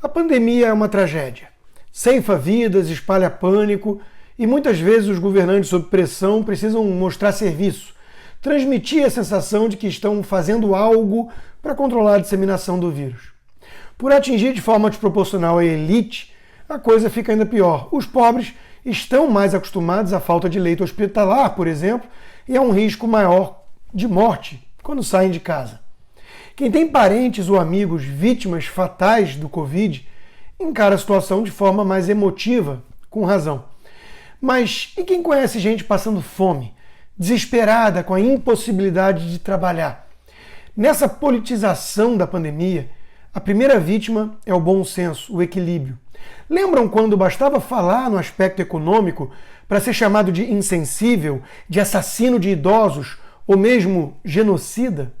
A pandemia é uma tragédia. Ceifa vidas, espalha pânico e muitas vezes os governantes sob pressão precisam mostrar serviço, transmitir a sensação de que estão fazendo algo para controlar a disseminação do vírus. Por atingir de forma desproporcional a elite, a coisa fica ainda pior. Os pobres estão mais acostumados à falta de leito hospitalar, por exemplo, e a um risco maior de morte quando saem de casa. Quem tem parentes ou amigos vítimas fatais do Covid encara a situação de forma mais emotiva, com razão. Mas e quem conhece gente passando fome, desesperada com a impossibilidade de trabalhar? Nessa politização da pandemia, a primeira vítima é o bom senso, o equilíbrio. Lembram quando bastava falar no aspecto econômico para ser chamado de insensível, de assassino de idosos ou mesmo genocida?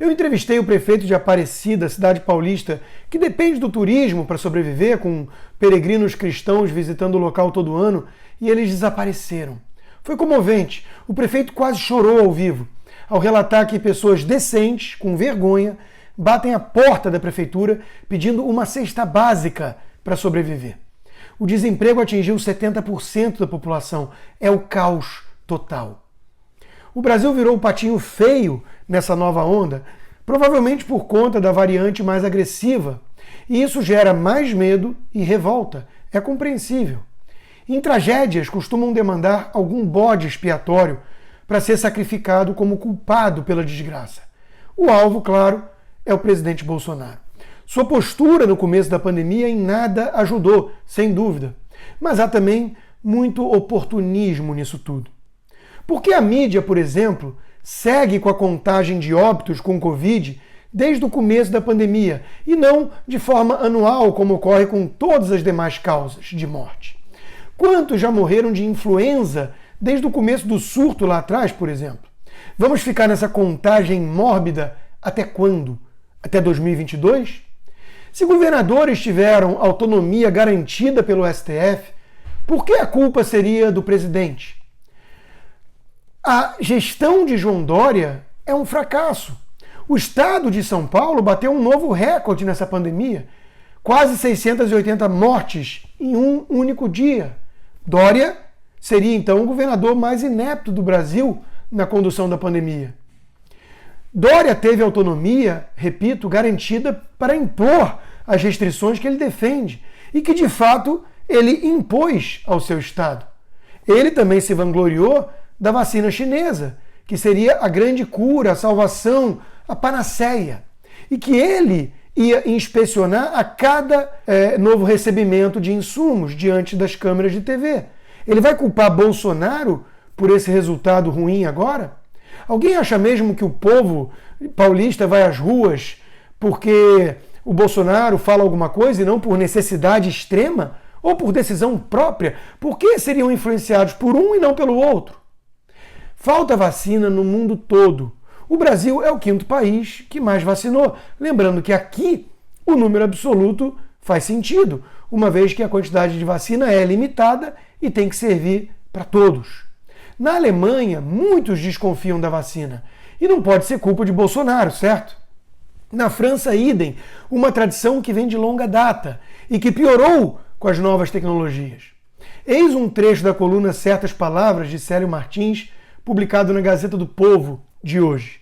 Eu entrevistei o prefeito de Aparecida, cidade paulista, que depende do turismo para sobreviver, com peregrinos cristãos visitando o local todo ano, e eles desapareceram. Foi comovente. O prefeito quase chorou ao vivo, ao relatar que pessoas decentes, com vergonha, batem a porta da prefeitura pedindo uma cesta básica para sobreviver. O desemprego atingiu 70% da população. É o caos total. O Brasil virou o patinho feio nessa nova onda, provavelmente por conta da variante mais agressiva. E isso gera mais medo e revolta. É compreensível. Em tragédias, costumam demandar algum bode expiatório para ser sacrificado como culpado pela desgraça. O alvo, claro, é o presidente Bolsonaro. Sua postura no começo da pandemia em nada ajudou, sem dúvida. Mas há também muito oportunismo nisso tudo. Porque a mídia, por exemplo, segue com a contagem de óbitos com Covid desde o começo da pandemia e não de forma anual, como ocorre com todas as demais causas de morte. Quantos já morreram de influenza desde o começo do surto lá atrás, por exemplo? Vamos ficar nessa contagem mórbida até quando? Até 2022? Se governadores tiveram autonomia garantida pelo STF, por que a culpa seria do presidente? A gestão de João Dória é um fracasso. O estado de São Paulo bateu um novo recorde nessa pandemia. Quase 680 mortes em um único dia. Dória seria então o governador mais inepto do Brasil na condução da pandemia. Dória teve autonomia, repito, garantida para impor as restrições que ele defende e que, de fato, ele impôs ao seu estado. Ele também se vangloriou da vacina chinesa, que seria a grande cura, a salvação, a panaceia, e que ele ia inspecionar a cada novo recebimento de insumos diante das câmeras de TV. Ele vai culpar Bolsonaro por esse resultado ruim agora? Alguém acha mesmo que o povo paulista vai às ruas porque o Bolsonaro fala alguma coisa e não por necessidade extrema? Ou por decisão própria? Por que seriam influenciados por um e não pelo outro? Falta vacina no mundo todo. O Brasil é o 5º país que mais vacinou. Lembrando que aqui o número absoluto faz sentido, uma vez que a quantidade de vacina é limitada e tem que servir para todos. Na Alemanha, muitos desconfiam da vacina. E não pode ser culpa de Bolsonaro, certo? Na França, idem, uma tradição que vem de longa data e que piorou com as novas tecnologias. Eis um trecho da coluna Certas Palavras, de Célio Martins, publicado na Gazeta do Povo de hoje.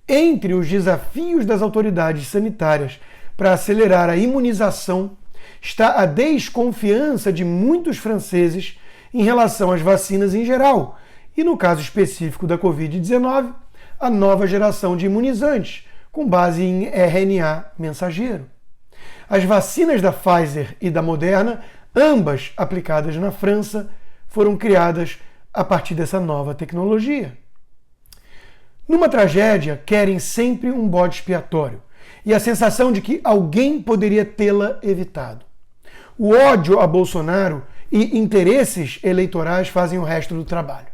Entre os desafios das autoridades sanitárias para acelerar a imunização está a desconfiança de muitos franceses em relação às vacinas em geral e, no caso específico da Covid-19, a nova geração de imunizantes, com base em RNA mensageiro. As vacinas da Pfizer e da Moderna, ambas aplicadas na França, foram criadas a partir dessa nova tecnologia. Numa tragédia, querem sempre um bode expiatório e a sensação de que alguém poderia tê-la evitado. O ódio a Bolsonaro e interesses eleitorais fazem o resto do trabalho.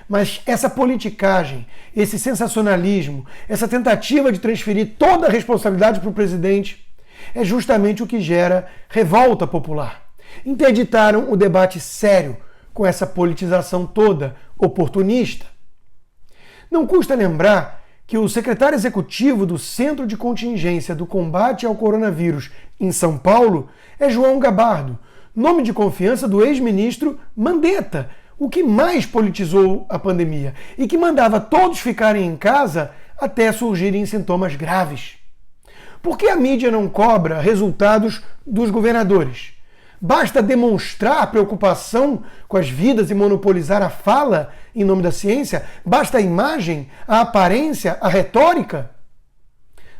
Mas essa politicagem, esse sensacionalismo, essa tentativa de transferir toda a responsabilidade para o presidente é justamente o que gera revolta popular. Interditaram o debate sério com essa politização toda oportunista. Não custa lembrar que o secretário executivo do Centro de Contingência do Combate ao Coronavírus em São Paulo é João Gabardo, nome de confiança do ex-ministro Mandetta, o que mais politizou a pandemia e que mandava todos ficarem em casa até surgirem sintomas graves. Por que a mídia não cobra resultados dos governadores? Basta demonstrar preocupação com as vidas e monopolizar a fala em nome da ciência? Basta a imagem, a aparência, a retórica?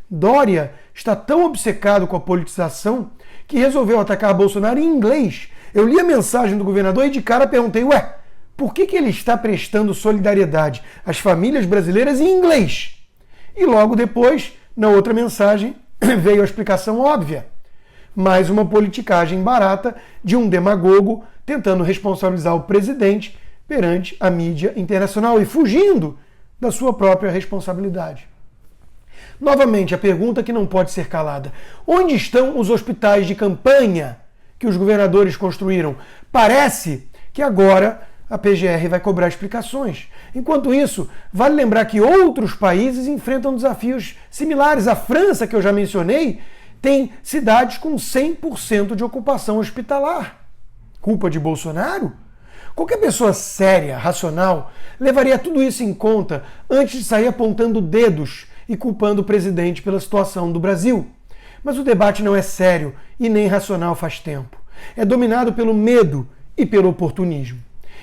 Dória está tão obcecado com a politização que resolveu atacar Bolsonaro em inglês. Eu li a mensagem do governador e de cara perguntei, por que ele está prestando solidariedade às famílias brasileiras em inglês? E logo depois, na outra mensagem, veio a explicação óbvia. Mais uma politicagem barata de um demagogo tentando responsabilizar o presidente perante a mídia internacional e fugindo da sua própria responsabilidade. Novamente, a pergunta que não pode ser calada. Onde estão os hospitais de campanha que os governadores construíram? Parece que agora a PGR vai cobrar explicações. Enquanto isso, vale lembrar que outros países enfrentam desafios similares. A França, que eu já mencionei, tem cidades com 100% de ocupação hospitalar. Culpa de Bolsonaro? Qualquer pessoa séria, racional, levaria tudo isso em conta antes de sair apontando dedos e culpando o presidente pela situação do Brasil. Mas o debate não é sério e nem racional faz tempo. É dominado pelo medo e pelo oportunismo.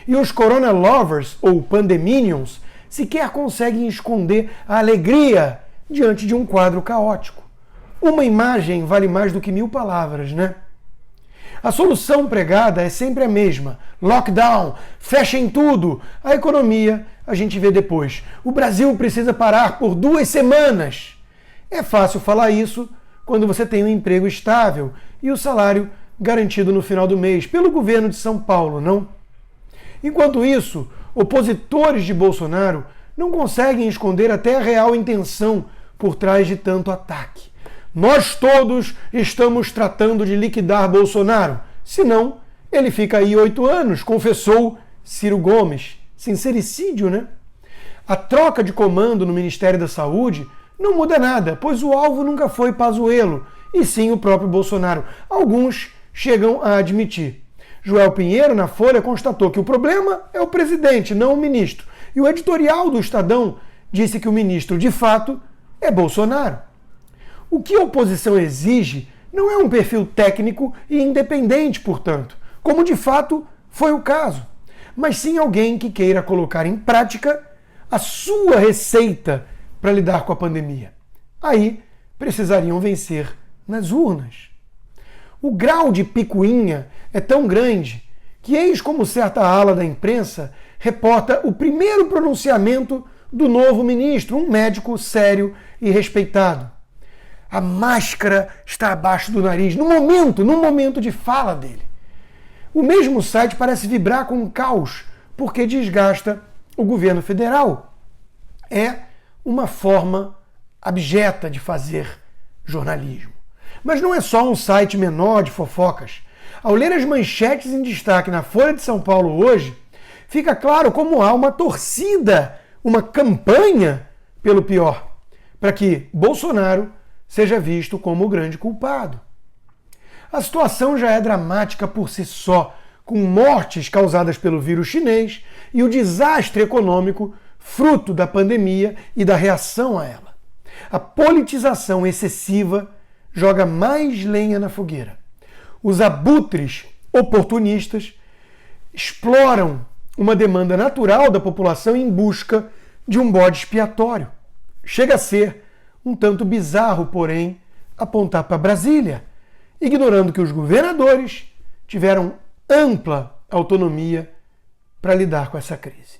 E os Corona Lovers, ou Pandeminions, sequer conseguem esconder a alegria diante de um quadro caótico. Uma imagem vale mais do que 1000 palavras, né? A solução pregada é sempre a mesma. Lockdown, fechem tudo. A economia a gente vê depois. O Brasil precisa parar por 2 semanas. É fácil falar isso quando você tem um emprego estável e o salário garantido no final do mês pelo governo de São Paulo, não? Enquanto isso, opositores de Bolsonaro não conseguem esconder até a real intenção por trás de tanto ataque. Nós todos estamos tratando de liquidar Bolsonaro, senão ele fica aí 8 anos, confessou Ciro Gomes. Sincericídio, né? A troca de comando no Ministério da Saúde não muda nada, pois o alvo nunca foi Pazuello, e sim o próprio Bolsonaro. Alguns chegam a admitir. Joel Pinheiro, na Folha, constatou que o problema é o presidente, não o ministro. E o editorial do Estadão disse que o ministro, de fato, é Bolsonaro. O que a oposição exige não é um perfil técnico e independente, portanto, como de fato foi o caso, mas sim alguém que queira colocar em prática a sua receita para lidar com a pandemia. Aí precisariam vencer nas urnas. O grau de picuinha é tão grande que eis como certa ala da imprensa reporta o primeiro pronunciamento do novo ministro, um médico sério e respeitado. A máscara está abaixo do nariz, no momento de fala dele. O mesmo site parece vibrar com um caos, porque desgasta o governo federal. É uma forma abjeta de fazer jornalismo. Mas não é só um site menor de fofocas. Ao ler as manchetes em destaque na Folha de São Paulo hoje, fica claro como há uma torcida, uma campanha pelo pior, para que Bolsonaro seja visto como o grande culpado. A situação já é dramática por si só, com mortes causadas pelo vírus chinês e o desastre econômico fruto da pandemia e da reação a ela. A politização excessiva joga mais lenha na fogueira. Os abutres oportunistas exploram uma demanda natural da população em busca de um bode expiatório. Chega a ser um tanto bizarro, porém, apontar para Brasília, ignorando que os governadores tiveram ampla autonomia para lidar com essa crise.